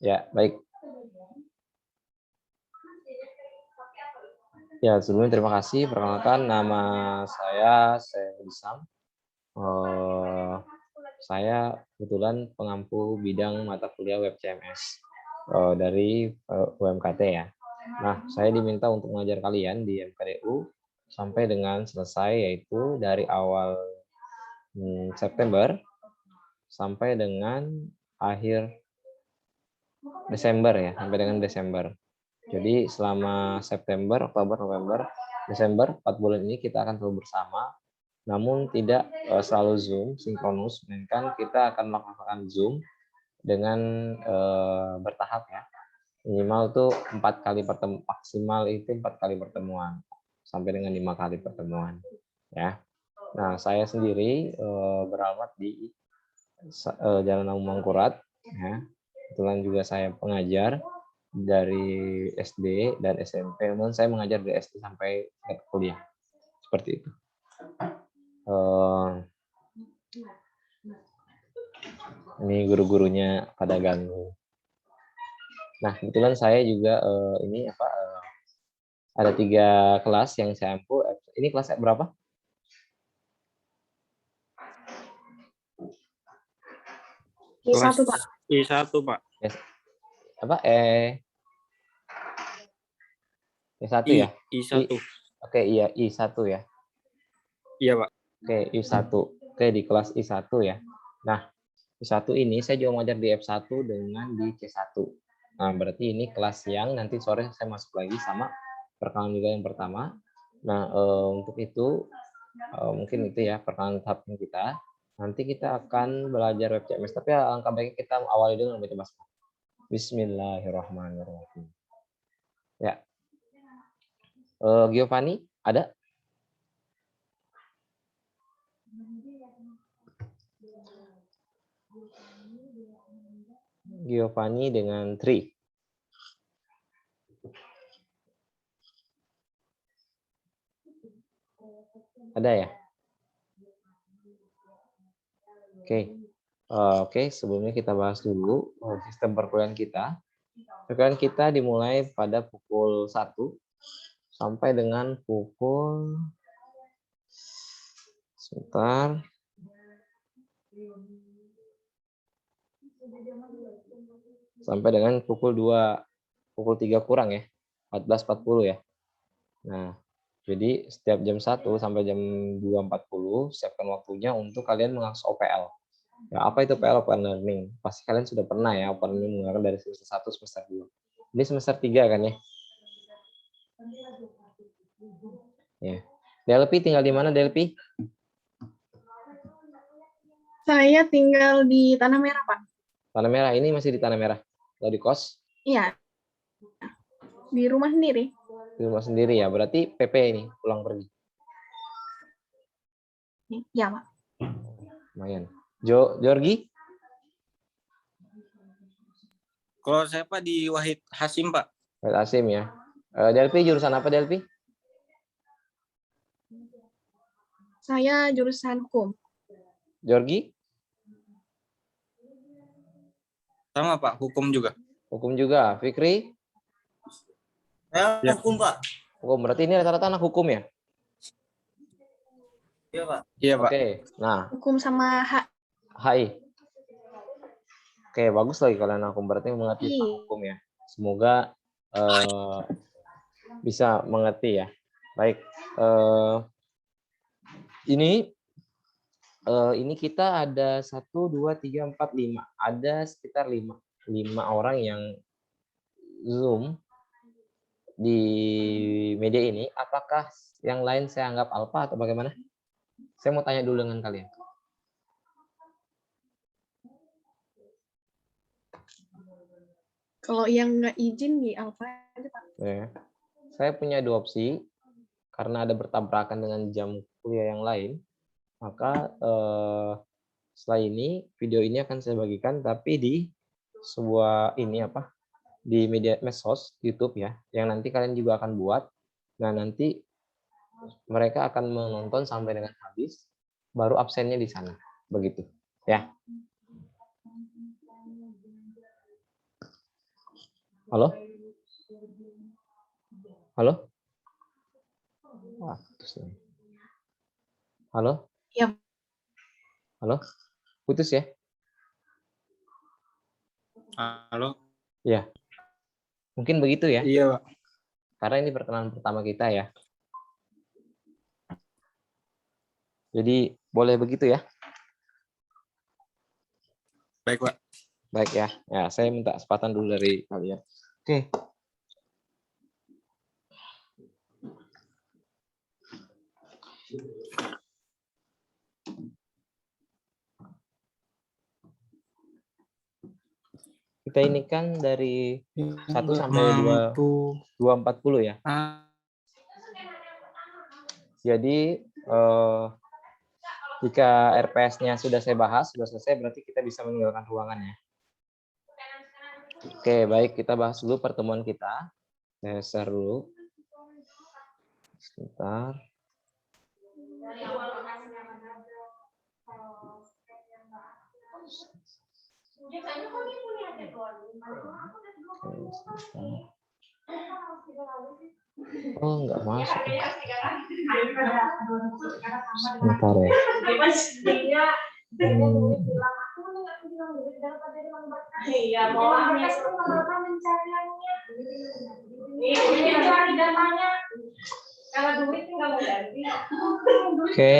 Ya, baik. Ya, sebelumnya terima kasih. Perkenalkan, nama saya Isam. Saya kebetulan pengampu bidang mata kuliah web CMS dari UMKT ya. Nah, saya diminta untuk mengajar kalian di MKDU sampai dengan selesai, yaitu dari awal September sampai dengan akhir Desember ya, sampai dengan Desember. Jadi selama September, Oktober, November, Desember, 4 bulan ini kita akan selalu bersama, namun tidak selalu Zoom, sinkronus, melainkan kita akan melakukan Zoom dengan bertahap ya. Minimal tuh 4 kali pertemuan, maksimal itu 4 kali pertemuan, sampai dengan 5 kali pertemuan ya. Nah, saya sendiri beralamat di Jalan Amu Mangkurat ya. Kebetulan juga saya pengajar dari SD dan SMP, namun saya mengajar dari SD sampai kuliah seperti itu. Ini guru-gurunya pada ganggu. Nah, kebetulan saya juga ada 3 kelas yang saya ampu. Ini kelas berapa? I1, Pak. I1, Pak. Yes. Apa? I1 ya? I1. Oke, iya, I1 ya. Iya, Pak. Oke, I1. Oke, di kelas I1 ya. Nah, I1 ini saya juga mengajar di F1 dengan di C1. Nah, berarti ini kelas yang nanti sore saya masuk lagi sama perkenalan juga yang pertama. Nah, untuk itu mungkin itu ya perkenalan tahapnya kita. Nanti kita akan belajar web CMS, tapi alangkah baiknya kita awali dengan membaca basmalah. Bismillahirrahmanirrahim. Ya. Giovanni, ada? Giovanni dengan Tri. Ada ya? Oke, sebelumnya kita bahas dulu sistem perkuliahan kita. Perkuliahan kita dimulai pada pukul 1 sampai dengan pukul sampai dengan pukul 2, pukul 3 kurang ya, 14.40 ya. Nah, jadi setiap jam 1 sampai jam 2.40 siapkan waktunya untuk kalian mengakses OPL. Ya, apa itu OPL? Open Learning. Pasti kalian sudah pernah ya Open Learning menggunakan dari semester 1, semester 2. Ini semester 3 kan ya? Ya. Delpi tinggal di mana, Delpi? Saya tinggal di Tanah Merah, Pak. Tanah Merah, ini masih di Tanah Merah? Atau di kos? Iya. Di rumah sendiri. Di rumah sendiri ya, berarti PP ini, pulang pergi? Iya, Pak. Lumayan. Jorgi? Kalau saya, Pak, di Wahid Hasim, Pak. Wahid Hasim ya. Delpi jurusan apa, Delpi? Saya jurusan hukum. Jorgi? Sama, Pak, hukum juga. Hukum juga. Fikri? Saya hukum, Pak. Hukum, berarti ini rata-rata anak hukum ya? Iya, Pak. Iya, Pak. Oke, nah. Hukum sama HI. Oke, bagus lagi kalian hukum, berarti mengerti tentang hukum ya. Semoga bisa mengerti ya. Baik. Ini kita ada 1, 2, 3, 4, 5. Ada sekitar 5 orang yang Zoom di media ini. Apakah yang lain saya anggap alfa atau bagaimana? Saya mau tanya dulu dengan kalian. Kalau yang nggak izin di alfa aja, Pak. Ya. Saya punya 2 opsi. Karena ada bertabrakan dengan jam kuliah yang lain, maka setelah ini video ini akan saya bagikan, tapi di sebuah di media medsos YouTube ya, yang nanti kalian juga akan buat. Nah, nanti mereka akan menonton sampai dengan habis, baru absennya di sana, begitu ya. Halo? Halo? Wah, putus nih. Halo? Iya. Halo? Putus ya? Halo. Ya. Mungkin begitu ya. Iya, Pak. Karena ini perkenalan pertama kita ya. Jadi boleh begitu ya. Baik, Pak. Baik ya. Ya, saya minta kesempatan dulu dari kalian. Oke. Kita ini kan dari 1 sampai 240 ya. Jadi jika RPS-nya sudah saya bahas, sudah selesai, berarti kita bisa meninggalkan ruangannya. Oke, baik, kita bahas dulu pertemuan kita. Saya share dulu. Sebentar. Oh, nggak masuk. Sebentar ya. Oke.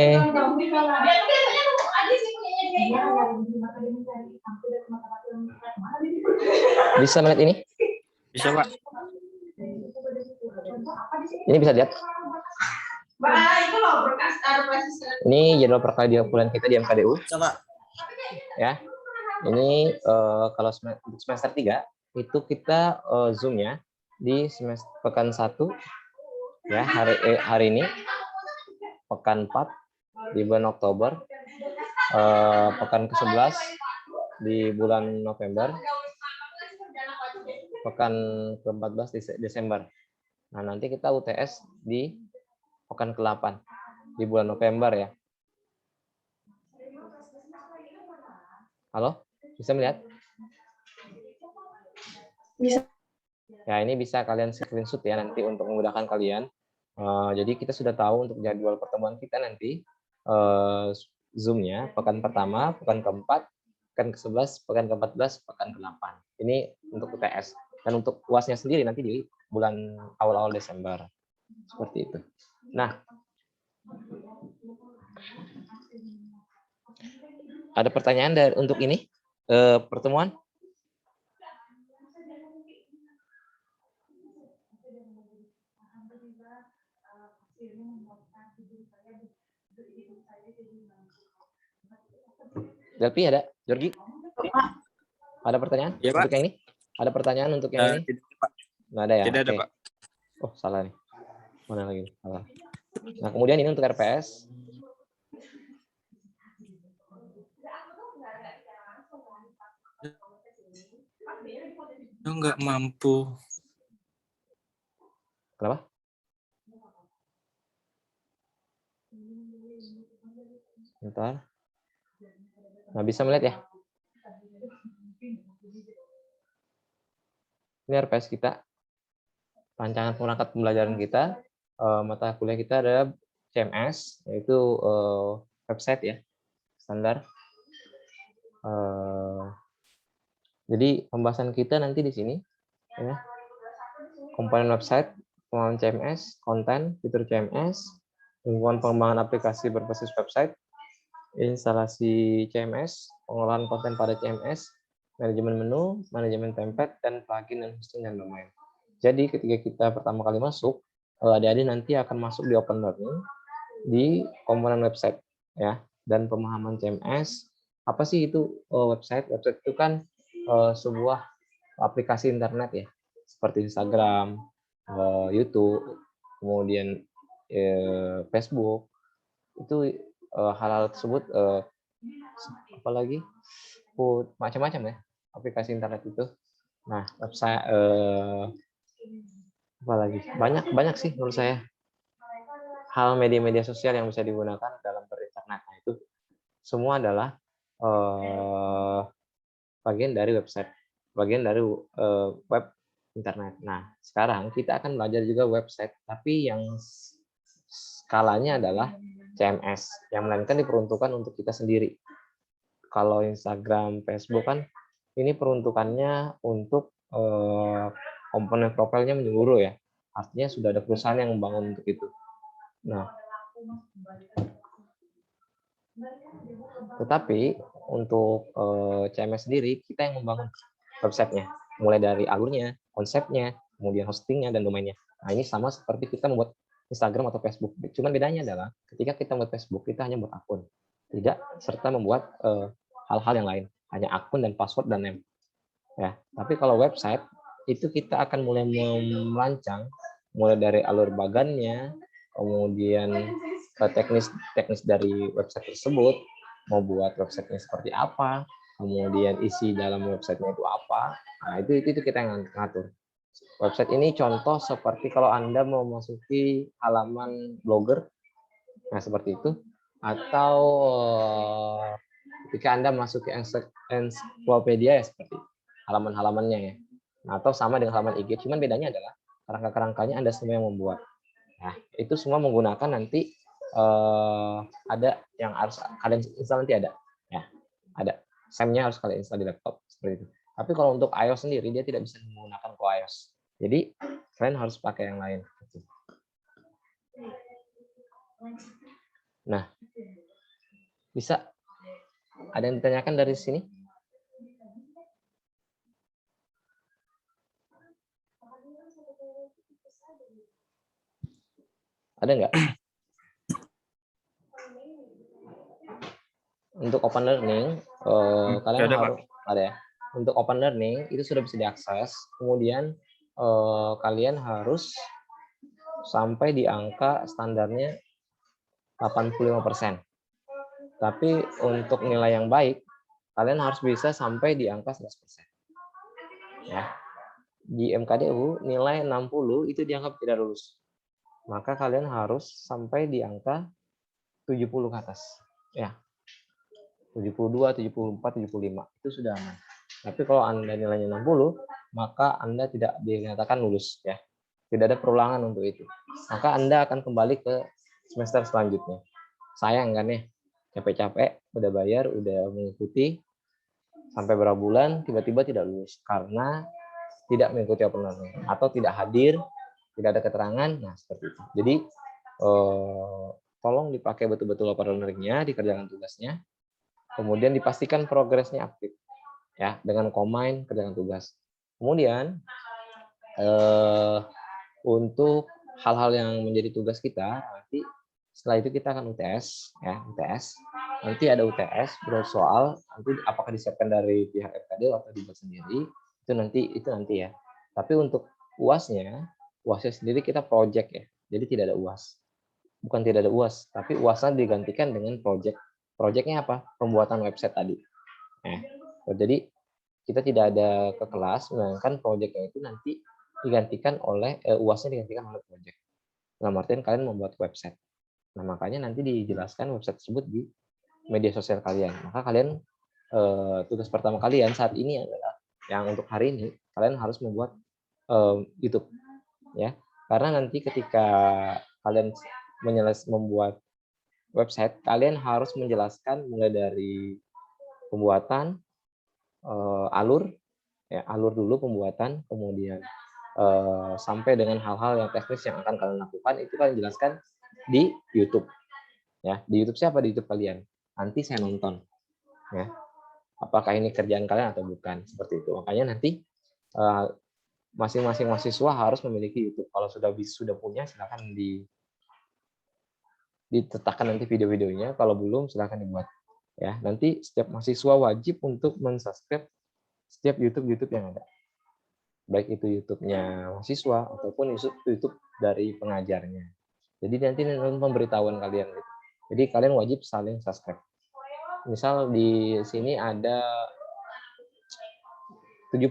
Bisa melihat ini? Bisa, Pak. Ini bisa lihat? Ini jadwal perkuliahan kita di MKDU. Coba. Ya. Ini kalau semester 3 itu kita Zoom-nya di semester pekan 1 ya, hari ini pekan 4 di bulan Oktober, pekan ke-11 di bulan November, pekan ke-14 di Desember. Nah, nanti kita UTS di pekan ke-8 di bulan November ya. Halo? Bisa melihat? Bisa. Ya, ini bisa kalian screenshot ya nanti untuk memudahkan kalian. Jadi kita sudah tahu untuk jadwal pertemuan kita nanti Zoom-nya pekan pertama, pekan keempat, pekan ke-11, pekan ke-14, pekan ke-8. Ini untuk UTS. Dan untuk UAS-nya sendiri nanti di bulan awal-awal Desember. Seperti itu. Nah, ada pertanyaan untuk ini pertemuan? Delpi ada? Jorgi? Ada pertanyaan Ya, Pak. untuk yang ini? Ada pertanyaan untuk yang ini? Tidak, Pak. Nggak ada ya? Tidak ada, Oke. Pak. Oh, salah nih. Mana lagi? Salah. Nah, kemudian ini untuk RPS. Nggak mampu. Kenapa? Bentar. Nah, bisa melihat ya? Ini RPS kita. Rancangan perangkat pembelajaran kita. Mata kuliah kita adalah CMS, yaitu website ya, standar. Jadi pembahasan kita nanti di sini, ya, komponen website, pengembangan CMS, konten, fitur CMS, lingkungan pengembangan aplikasi berbasis website, instalasi CMS, pengolahan konten pada CMS, manajemen menu, manajemen template, dan plugin dan hosting dan domain. Jadi ketika kita pertama kali masuk, adik-adik nanti akan masuk di open learning di komponen website ya, dan pemahaman CMS. Apa sih itu website? Website itu kan sebuah aplikasi internet ya, seperti Instagram, YouTube, kemudian Facebook. Itu hal-hal tersebut apalagi macam-macam ya aplikasi internet itu. Nah, website apalagi banyak sih menurut saya hal media-media sosial yang bisa digunakan dalam berinternet. Nah, itu semua adalah bagian dari website, bagian dari web internet. Nah, sekarang kita akan belajar juga website, tapi yang skalanya adalah CMS, yang melainkan diperuntukkan untuk kita sendiri. Kalau Instagram, Facebook kan ini peruntukannya untuk komponen profilnya menyeluruh ya. Artinya sudah ada perusahaan yang membangun untuk itu. Nah, tetapi untuk CMS sendiri kita yang membangun websitenya, mulai dari alurnya, konsepnya, kemudian hostingnya dan domainnya. Nah, ini sama seperti kita membuat Instagram atau Facebook. Cuman bedanya adalah ketika kita membuat Facebook kita hanya membuat akun, tidak serta membuat hal-hal yang lain, hanya akun dan password dan name. Ya, tapi kalau website itu kita akan mulai merancang mulai dari alur bagannya, kemudian teknis dari website tersebut, mau buat websitenya seperti apa, kemudian isi dalam websitenya itu apa. Nah, itu kita yang ngatur. Website ini contoh seperti kalau Anda mau memasuki halaman blogger, nah seperti itu, atau ketika Anda masuk ke ensiklopedia ya seperti halaman-halamannya ya. Nah, atau sama dengan halaman IG, cuman bedanya adalah kerangka-kerangkanya Anda semua yang membuat. Nah, itu semua menggunakan nanti ada yang harus kalian install nanti ada. Ya, ada. SAM-nya harus kalian install di laptop seperti itu. Tapi kalau untuk iOS sendiri dia tidak bisa menggunakan iOS. Jadi kalian harus pakai yang lain. Nah, bisa ada yang ditanyakan dari sini? Ada nggak? Untuk open learning, kalian ada, harus ada ya. Untuk open learning itu sudah bisa diakses. Kemudian kalian harus sampai di angka standarnya 85%. Tapi untuk nilai yang baik, kalian harus bisa sampai di angka 100%. Ya. Di MKDU nilai 60 itu dianggap tidak lulus. Maka kalian harus sampai di angka 70 ke atas. Ya. 72, 74, 75 itu sudah aman. Tapi kalau Anda nilainya 60, maka Anda tidak dinyatakan lulus ya. Tidak ada perulangan untuk itu. Maka Anda akan kembali ke semester selanjutnya. Sayang kan ya, capek-capek, udah bayar, udah mengikuti sampai berapa bulan, tiba-tiba tidak lulus karena tidak mengikuti open learning atau tidak hadir, tidak ada keterangan, nah seperti itu. Jadi tolong dipakai betul-betul open learning-nya, dikerjakan tugasnya, kemudian dipastikan progresnya aktif, ya dengan Combine kerjakan tugas. Kemudian untuk hal-hal yang menjadi tugas kita nanti setelah itu kita akan UTS, ya UTS. Nanti ada UTS bersoal nanti apakah disiapkan dari pihak FKD atau dibuat sendiri itu nanti ya. Tapi untuk UASnya sendiri kita project ya, jadi tidak ada UAS. Bukan tidak ada UAS, tapi UASnya digantikan dengan project. Projectnya apa? Pembuatan website tadi. Jadi kita tidak ada ke kelas, melainkan projectnya itu nanti digantikan oleh UASnya digantikan oleh project. Dalam artian kalian membuat website. Nah makanya nanti dijelaskan website tersebut di media sosial kalian. Maka kalian tugas pertama kalian saat ini adalah yang untuk hari ini kalian harus membuat YouTube, ya. Karena nanti ketika kalian membuat website, kalian harus menjelaskan mulai dari pembuatan alur, ya alur dulu pembuatan, kemudian sampai dengan hal-hal yang teknis yang akan kalian lakukan itu kalian jelaskan di YouTube, ya di YouTube siapa di YouTube kalian. Nanti saya nonton, ya apakah ini kerjaan kalian atau bukan seperti itu. Makanya nanti masing-masing mahasiswa harus memiliki YouTube. Kalau sudah punya silakan ditetapkan nanti video-videonya. Kalau belum silakan dibuat. Ya, nanti setiap mahasiswa wajib untuk mensubscribe setiap YouTube yang ada. Baik itu YouTube-nya mahasiswa ataupun YouTube dari pengajarnya. Jadi nanti pemberitahuan kalian gitu. Jadi kalian wajib saling subscribe. Misal di sini ada 70.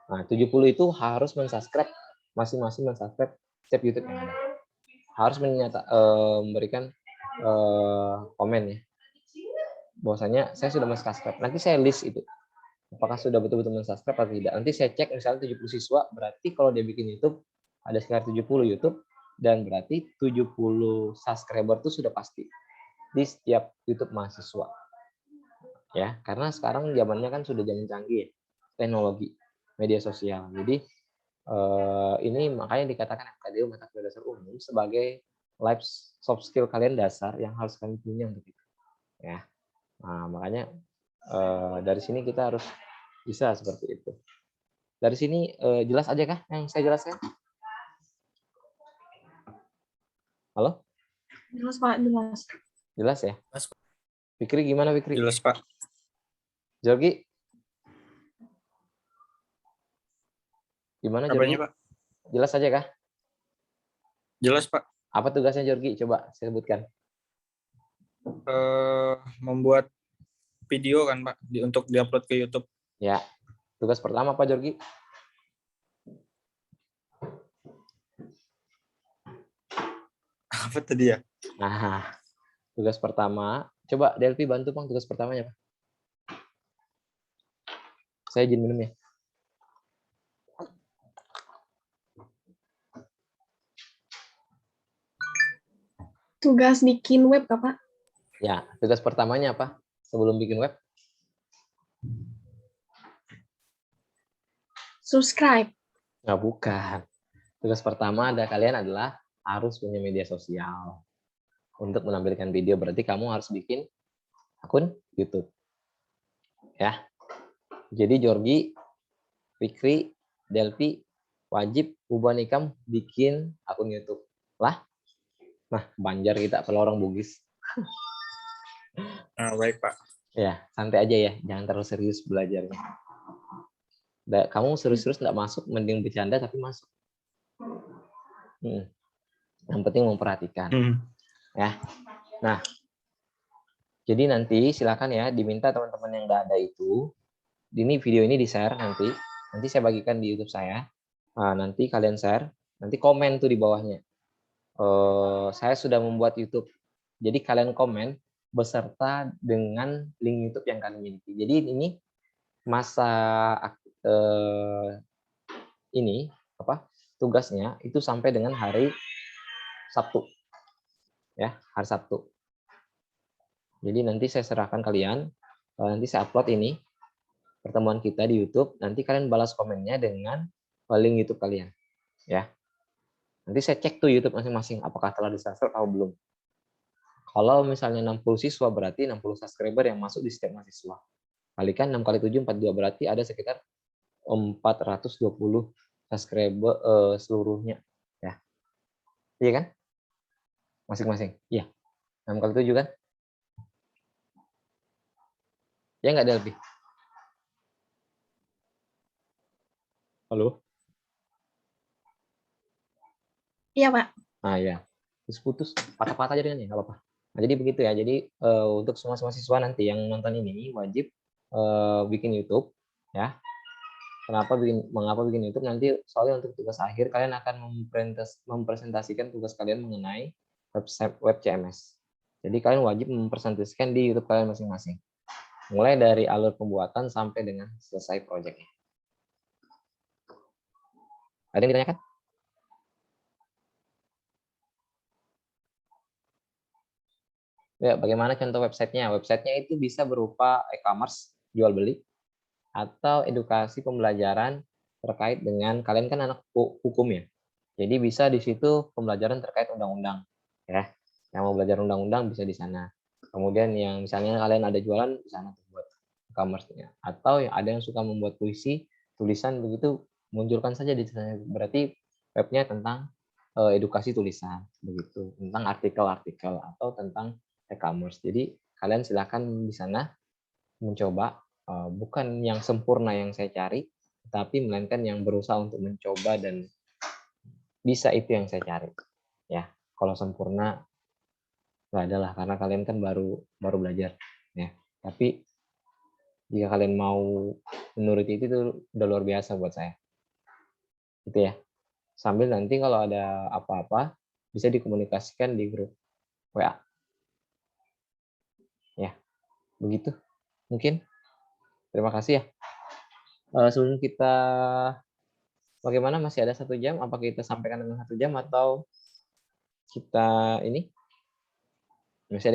Nah, 70 itu harus mensubscribe, masing-masing mensubscribe setiap YouTube yang ada. Harus memberikan komen ya. Bahwasanya saya sudah mensubscribe. Nanti saya list itu. apakah sudah betul-betul mensubscribe atau tidak. Nanti saya cek misalnya 70 siswa, berarti kalau dia bikin YouTube ada sekitar 70 YouTube, dan berarti 70 subscriber itu sudah pasti di setiap YouTube mahasiswa. Ya, karena sekarang zamannya kan sudah zaman canggih ya, teknologi, media sosial. Jadi ini makanya dikatakan MKDU mata kuliah dasar umum sebagai life soft skill kalian dasar yang harus kalian punya untuk itu. Ya, nah, makanya dari sini kita harus bisa seperti itu. Dari sini jelas aja kah yang saya jelaskan? Halo? Jelas Pak, jelas. Jelas ya? Jelas, Pak. Fikri gimana Fikri? Jelas, Pak. Jorgi? Gimana Jorgi? Apanya, Pak? Jelas aja kah? Jelas, Pak. Apa tugasnya Jorgi? Coba saya sebutkan. Membuat video kan, Pak, untuk diupload ke YouTube. Ya, tugas pertama apa Jorgi? Apa tadi ya? Nah, tugas pertama, coba Delphi bantu Bang tugas pertamanya, Pak. Saya izin minum ya. Tugas bikin web Kak, Pak. Ya, tugas pertamanya apa? Sebelum bikin web? Subscribe. Nah, bukan. Tugas pertama kalian adalah harus punya media sosial untuk menampilkan video. Berarti kamu harus bikin akun YouTube. Ya. Jadi Jorgi, Fikri, Delphi wajib ubah nikam bikin akun YouTube. Lah. Nah, Banjar kita kalau orang Bugis. Nah, baik, Pak. Ya, santai aja ya, jangan terlalu serius belajarnya. Kamu serius-serius nggak masuk, mending bercanda tapi masuk. Yang penting memperhatikan. Ya. Nah, jadi nanti silakan ya diminta teman-teman yang nggak ada itu, ini video ini di-share nanti saya bagikan di YouTube saya. Nah, nanti kalian share, nanti komen tuh di bawahnya. Saya sudah membuat YouTube. Jadi kalian komen beserta dengan link YouTube yang kalian miliki. Jadi ini masa ini tugasnya itu sampai dengan hari Sabtu. Ya, hari Sabtu. Jadi nanti saya serahkan kalian, nanti saya upload ini pertemuan kita di YouTube, nanti kalian balas komennya dengan link YouTube kalian. Ya. Nanti saya cek tuh YouTube masing-masing apakah telah di-subscribe atau belum. Kalau misalnya 60 siswa berarti 60 subscriber yang masuk di setiap mahasiswa. Kalikan 6 kali 7 42 berarti ada sekitar 420 subscriber seluruhnya, ya. Iya kan? Masing-masing. Iya. 6 kali 7 kan? Ya nggak ada lebih. Halo? Iya, Pak. Nah, ya. Terus putus, patah-patah aja dengan ya, nggak apa-apa. Nah, jadi begitu ya. Jadi untuk semua mahasiswa nanti yang nonton ini wajib bikin YouTube, ya. Mengapa bikin YouTube? Nanti soalnya untuk tugas akhir kalian akan mempresentasikan tugas kalian mengenai web CMS. Jadi kalian wajib mempresentasikan di YouTube kalian masing-masing. Mulai dari alur pembuatan sampai dengan selesai proyeknya. Ada yang ditanyakan? Ya, bagaimana contoh websitenya? Websitenya itu bisa berupa e-commerce, jual beli, atau edukasi pembelajaran terkait dengan, kalian kan anak hukum ya. Jadi bisa di situ pembelajaran terkait undang-undang, ya. Yang mau belajar undang-undang bisa di sana. Kemudian yang misalnya kalian ada jualan di sana buat e-commerce-nya. Atau yang ada yang suka membuat puisi, tulisan begitu, munculkan saja di sana. Berarti webnya tentang edukasi tulisan begitu, tentang artikel-artikel atau tentang e-commerce. Jadi kalian silakan di sana mencoba, bukan yang sempurna yang saya cari, tapi melainkan yang berusaha untuk mencoba dan bisa itu yang saya cari. Ya, kalau sempurna nggak ada lah, karena kalian kan baru belajar. Ya, tapi jika kalian mau menuruti itu udah luar biasa buat saya. Gitu ya. Sambil nanti kalau ada apa-apa bisa dikomunikasikan di grup WA. Ya, begitu. Mungkin. Terima kasih ya. Sebelum kita bagaimana, masih ada 1 jam? Apa kita sampaikan dengan 1 jam atau kita ini? Masih